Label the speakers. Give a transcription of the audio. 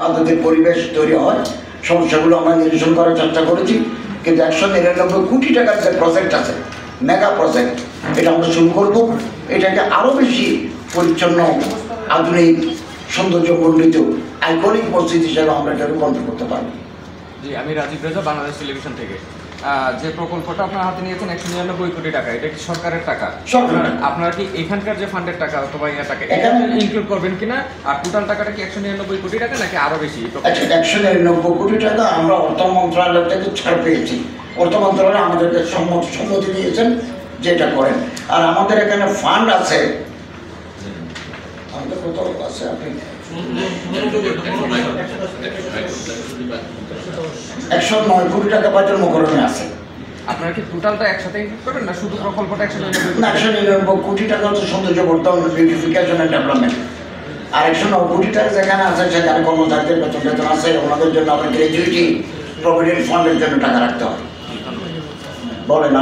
Speaker 1: আমাদের পরিবেশ তৈরি হয়, সমস্যাগুলো আমরা নিরসন করার চেষ্টা করেছি। কিন্তু 199 কোটি টাকার যে প্রজেক্ট আছে, মেগা প্রজেক্ট, এটা আমরা শুরু করব। এটাকে আরও বেশি পরিচ্ছন্ন, আধুনিক, সৌন্দর্যমণ্ডিত আইকনিক মসজিদ হিসেবে আমরা এটা রূপান্তর করতে পারবো।
Speaker 2: জি, আমি রাজীব রেজা, বাংলাদেশ টেলিভিশন থেকে। যে প্রকল্পটা আপনার হাতে নিয়েছেন 199 কোটি টাকা, এটা কি সরকারের টাকা? আপনারা কি এখানকার যে ফান্ডের টাকা অথবা ইয়া টাকা এখানে ইনক্লুড করবেন কিনা? আর টোটাল টাকাটা কি 199 কোটি টাকা নাকি আরো বেশি?
Speaker 1: 199 কোটি টাকা আমরা অর্থ মন্ত্রণালয় থেকে ছাড় পেয়েছি। অর্থ মন্ত্রণালয় আমাদেরকে সম্মতি দিয়েছেন যে এটা করেন। আর আমাদের এখানে ফান্ড আছে, আমাদের কত আছে আপনি 109 কোটি টাকা বাজার মোকারণে আছে।
Speaker 2: আপনারা কি টোটালটা একসাথে ইনক্লুড করবেন না শুধু প্রকল্পটা
Speaker 1: 199 কোটি টাকা হচ্ছে সৌন্দর্য বর্ধন, বিউটিফিকেশন এন্ড ডেভেলপমেন্ট। আর 109 কোটি টাকা যেখানে আছে সেখানে কর্মচারীদের বেতন আছে, ওনাদের জন্য আবার গ্র্যাজুইটি প্রভিডেন্ট ফান্ডের জন্য টাকা রাখতে হবে। বলেন।